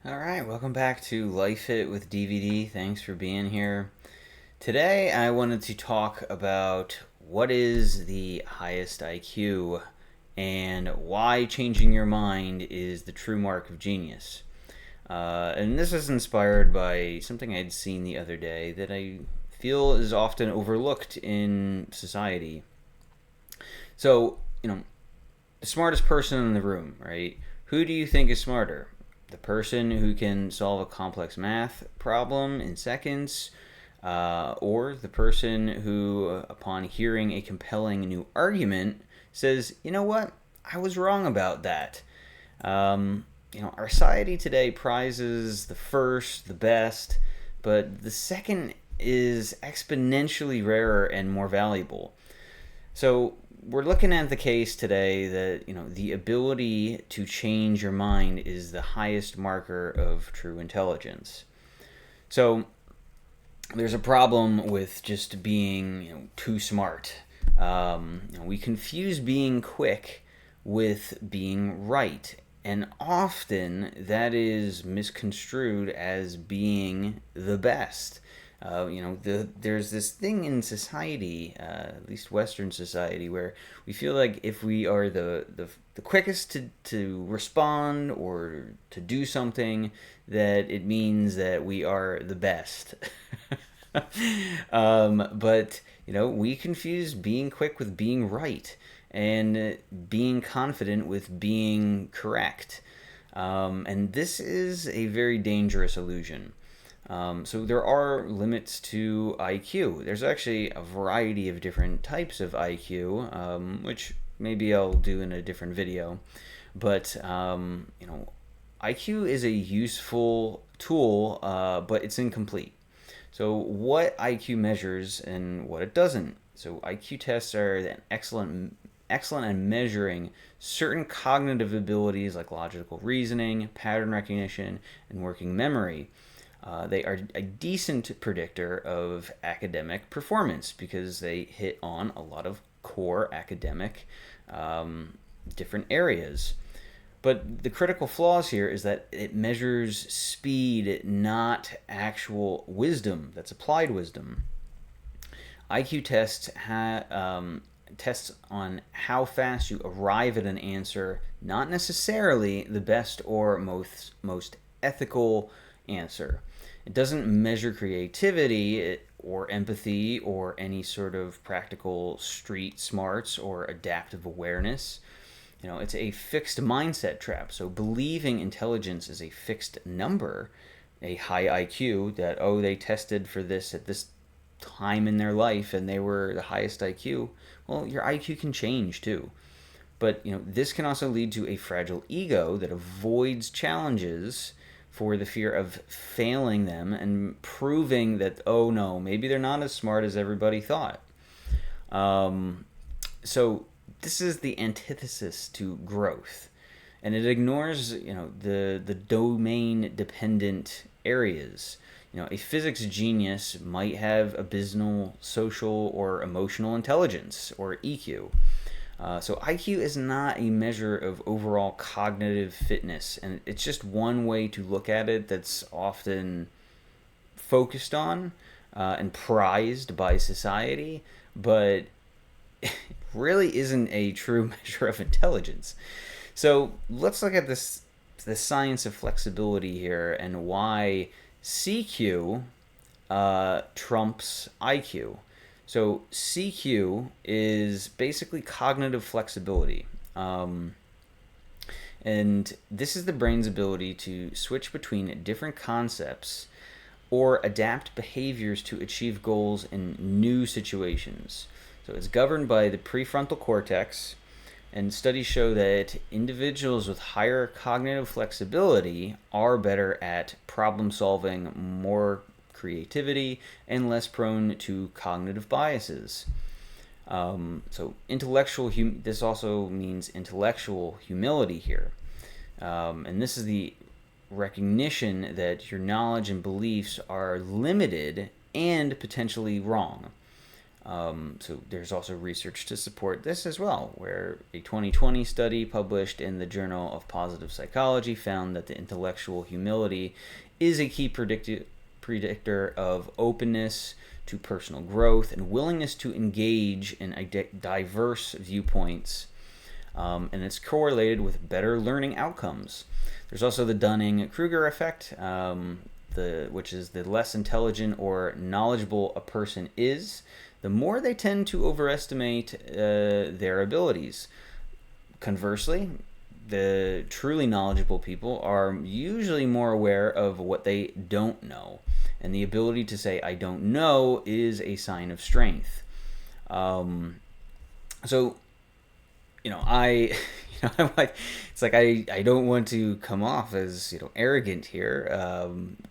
All right, welcome back to Life It with DVD. Thanks for being here. Today, I wanted to talk about what is the highest IQ and why changing your mind is the true mark of genius. And this is inspired by something I'd seen the other day that I feel is often overlooked in society. So, the smartest person in the room, right? Who do you think is smarter? The person who can solve a complex math problem in seconds, or the person who, upon hearing a compelling new argument, says, you know what? I was wrong about that. Our society today prizes the first, the best, but the second is exponentially rarer and more valuable. So we're looking at the case today that the ability to change your mind is the highest marker of true intelligence. So there's a problem with just being too smart. We confuse being quick with being right, and often that is misconstrued as being the best. There's this thing in society, at least Western society, where we feel like if we are the quickest to respond or to do something, that it means that we are the best. But we confuse being quick with being right, and being confident with being correct. And this is a very dangerous illusion. So there are limits to IQ. There's actually a variety of different types of IQ, which maybe I'll do in a different video. But IQ is a useful tool, but it's incomplete. So what IQ measures and what it doesn't. So IQ tests are an excellent at measuring certain cognitive abilities like logical reasoning, pattern recognition, and working memory. They are a decent predictor of academic performance because they hit on a lot of core academic different areas. But the critical flaws here is that it measures speed, not actual wisdom. That's applied wisdom. IQ tests on how fast you arrive at an answer, not necessarily the best or most ethical answer. It doesn't measure creativity or empathy or any sort of practical street smarts or adaptive awareness. It's a fixed mindset trap. So believing intelligence is a fixed number, a high IQ, that, oh, they tested for this at this time in their life and they were the highest IQ. Well, your IQ can change too. But this can also lead to a fragile ego that avoids challenges for the fear of failing them and proving that, oh no, maybe they're not as smart as everybody thought. So this is the antithesis to growth, and it ignores the domain dependent areas. A physics genius might have abysmal social or emotional intelligence, or EQ. So IQ is not a measure of overall cognitive fitness, and it's just one way to look at it that's often focused on and prized by society, but it really isn't a true measure of intelligence. So let's look at the science of flexibility here and why CQ trumps IQ. So CQ is basically cognitive flexibility. And this is the brain's ability to switch between different concepts or adapt behaviors to achieve goals in new situations. So it's governed by the prefrontal cortex, and studies show that individuals with higher cognitive flexibility are better at problem solving, more creativity, and less prone to cognitive biases. So this also means intellectual humility here. And this is the recognition that your knowledge and beliefs are limited and potentially wrong. So there's also research to support this as well, where a 2020 study published in the Journal of Positive Psychology found that the intellectual humility is a key predictor of openness to personal growth and willingness to engage in diverse viewpoints, and it's correlated with better learning outcomes. There's also the Dunning-Kruger effect, which is the less intelligent or knowledgeable a person is, the more they tend to overestimate their abilities. Conversely, the truly knowledgeable people are usually more aware of what they don't know. And the ability to say, I don't know, is a sign of strength. So, it's like I don't want to come off as, arrogant here.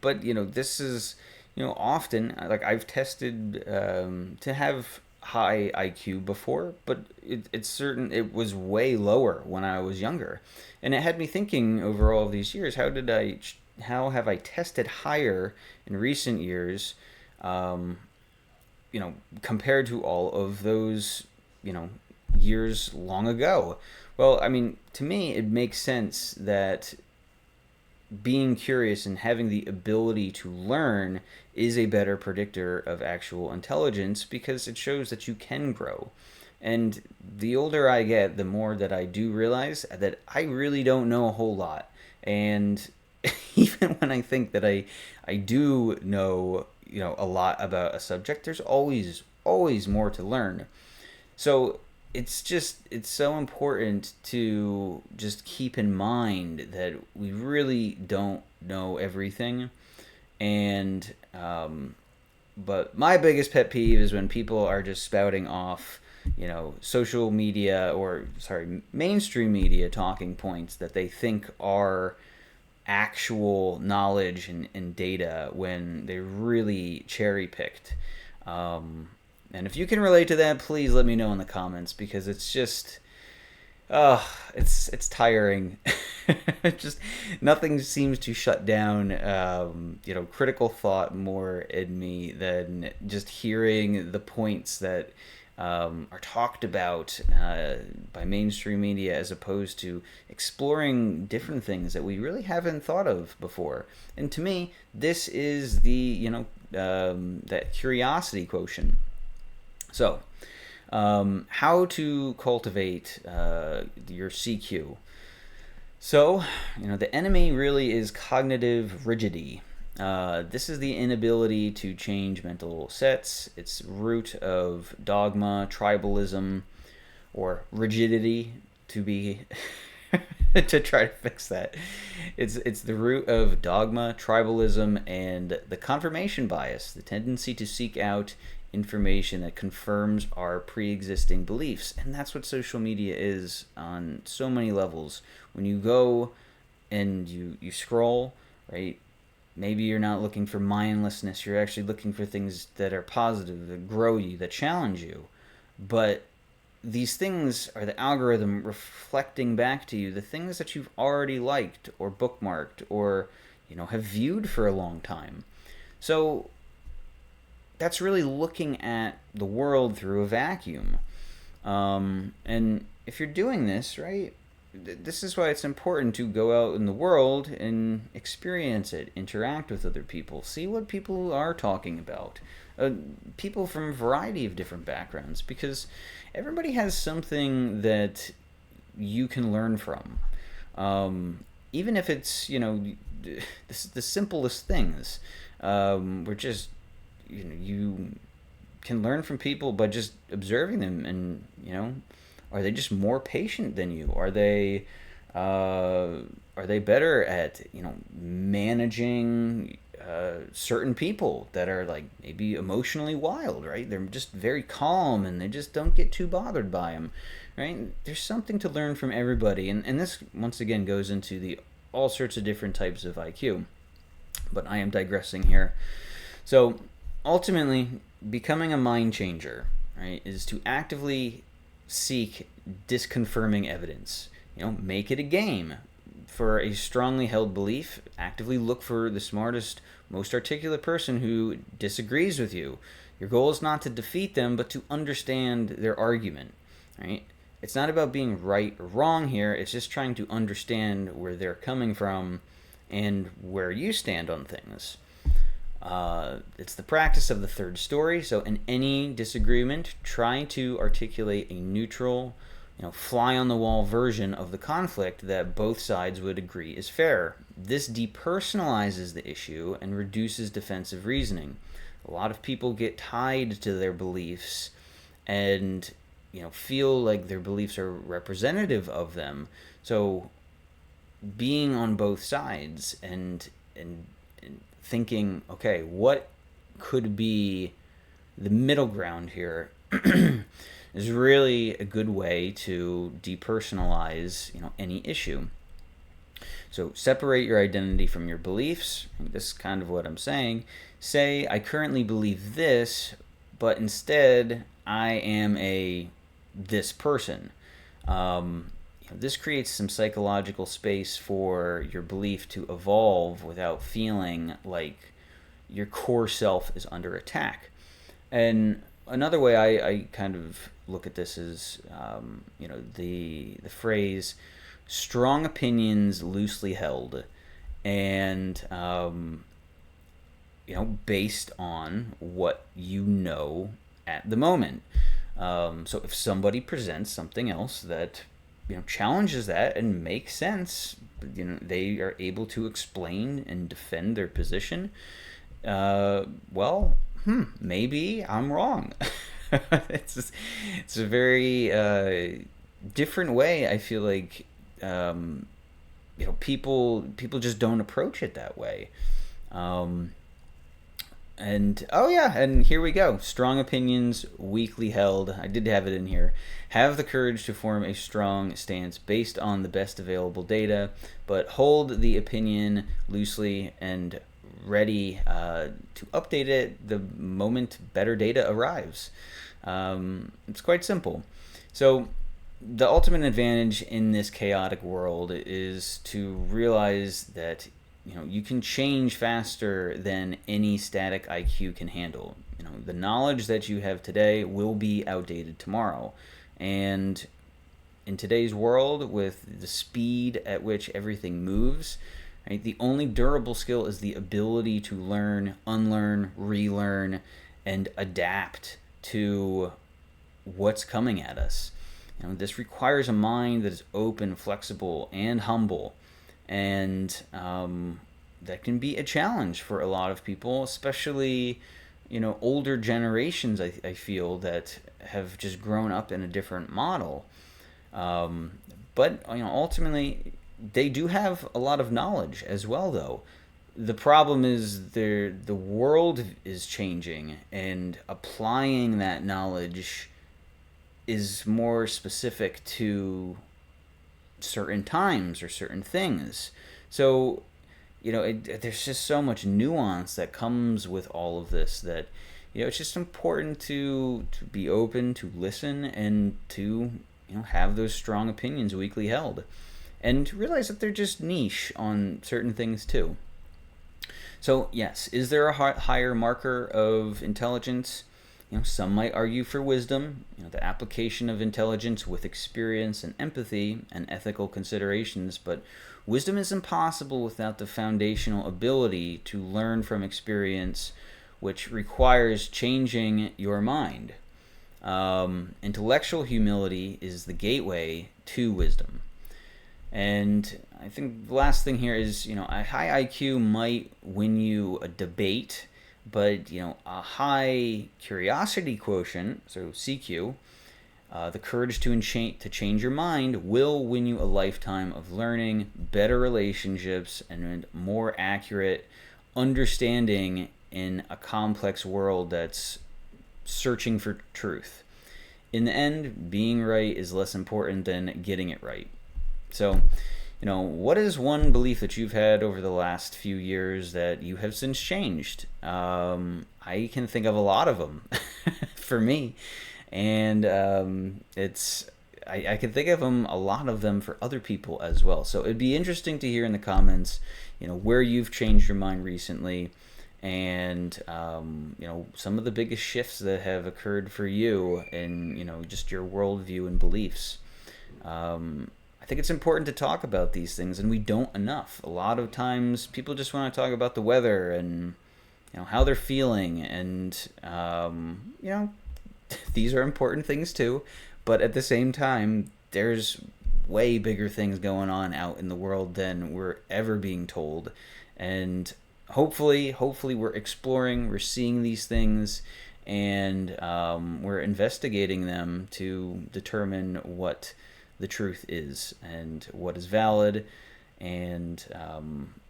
But, this is, often, like I've tested to have high IQ before, but it was way lower when I was younger. And it had me thinking over all of these years, how have I tested higher in recent years, compared to all of those, years long ago? Well, I mean, to me, it makes sense that being curious and having the ability to learn is a better predictor of actual intelligence because it shows that you can grow. And the older I get, the more that I do realize that I really don't know a whole lot. And even when I think that I do know, a lot about a subject, there's always more to learn. So it's so important to just keep in mind that we really don't know everything. And but my biggest pet peeve is when people are just spouting off, social media, or sorry, mainstream media talking points that they think are actual knowledge and data when they really cherry picked. And if you can relate to that, please let me know in the comments, because it's just, it's tiring. Just nothing seems to shut down, critical thought more in me than just hearing the points that are talked about by mainstream media, as opposed to exploring different things that we really haven't thought of before. And to me, this is that curiosity quotient. So, how to cultivate your CQ. So, the enemy really is cognitive rigidity. This is the inability to change mental sets. It's root of dogma, tribalism, or rigidity, to be to try to fix that. It's the root of dogma, tribalism, and the confirmation bias, the tendency to seek out information that confirms our pre-existing beliefs. And that's what social media is on so many levels. When you go and you scroll, right, maybe you're not looking for mindlessness, you're actually looking for things that are positive, that grow you, that challenge you. But these things are the algorithm reflecting back to you the things that you've already liked or bookmarked or have viewed for a long time. So that's really looking at the world through a vacuum. And if you're doing this, right, this is why it's important to go out in the world and experience it, interact with other people, see what people are talking about. People from a variety of different backgrounds, because everybody has something that you can learn from. Even if it's, the simplest things. We're just, you can learn from people by just observing them, and are they just more patient than you? Are they better at managing certain people that are like maybe emotionally wild, right? They're just very calm and they just don't get too bothered by them, right? There's something to learn from everybody, and this once again goes into the all sorts of different types of IQ. But I am digressing here. So ultimately, becoming a mind changer, right, is to actively seek disconfirming evidence. Make it a game. For a strongly held belief, actively look for the smartest, most articulate person who disagrees with you. Your goal is not to defeat them, but to understand their argument, right? It's not about being right or wrong here. It's just trying to understand where they're coming from and where you stand on things. It's the practice of the third story. So in any disagreement, try to articulate a neutral, fly on the wall version of the conflict that both sides would agree is fair. This depersonalizes the issue and reduces defensive reasoning. A lot of people get tied to their beliefs and feel like their beliefs are representative of them. So being on both sides and thinking, okay, what could be the middle ground here is really a good way to depersonalize, any issue. So separate your identity from your beliefs. This is kind of what I'm saying. Say, I currently believe this, but instead I am this person. This creates some psychological space for your belief to evolve without feeling like your core self is under attack. And another way I kind of look at this is, the phrase strong opinions loosely held, and based on what you know at the moment. So if somebody presents something else that challenges that and makes sense, they are able to explain and defend their position, maybe I'm wrong. It's a very different way. I feel like people just don't approach it that way. And here we go. Strong opinions, weakly held. I did have it in here. Have the courage to form a strong stance based on the best available data, but hold the opinion loosely and ready to update it the moment better data arrives. It's quite simple. So the ultimate advantage in this chaotic world is to realize that you can change faster than any static IQ can handle. The knowledge that you have today will be outdated tomorrow. And in today's world, with the speed at which everything moves, right, the only durable skill is the ability to learn, unlearn, relearn, and adapt to what's coming at us. This requires a mind that is open, flexible, and humble. And that can be a challenge for a lot of people, especially older generations. I feel that have just grown up in a different model, but ultimately they do have a lot of knowledge as well. Though the problem is the world is changing, and applying that knowledge is more specific to certain times or certain things. So there's just so much nuance that comes with all of this that it's just important to be open, to listen, and to have those strong opinions weakly held, and to realize that they're just niche on certain things too. So yes, is there a higher marker of intelligence? Some might argue for wisdom, the application of intelligence with experience and empathy and ethical considerations, but wisdom is impossible without the foundational ability to learn from experience, which requires changing your mind. Intellectual humility is the gateway to wisdom. And I think the last thing here is, a high IQ might win you a debate, but a high curiosity quotient, so CQ, the courage to change your mind, will win you a lifetime of learning, better relationships, and more accurate understanding in a complex world that's searching for truth. In the end, being right is less important than getting it right. So, what is one belief that you've had over the last few years that you have since changed? I can think of a lot of them for me. And I can think of a lot of them for other people as well. So it'd be interesting to hear in the comments, where you've changed your mind recently, and some of the biggest shifts that have occurred for you and just your worldview and beliefs. I think it's important to talk about these things, and we don't enough. A lot of times people just want to talk about the weather and how they're feeling, and these are important things too, but at the same time there's way bigger things going on out in the world than we're ever being told. And hopefully we're exploring, we're seeing these things, and we're investigating them to determine what the truth is and what is valid, and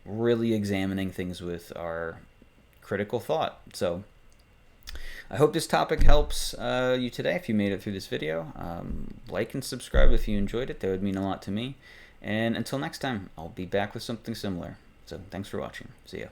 really examining things with our critical thought. So I hope this topic helps you today. If you made it through this video, like and subscribe if you enjoyed it. That would mean a lot to me. And until next time, I'll be back with something similar. So thanks for watching. See ya.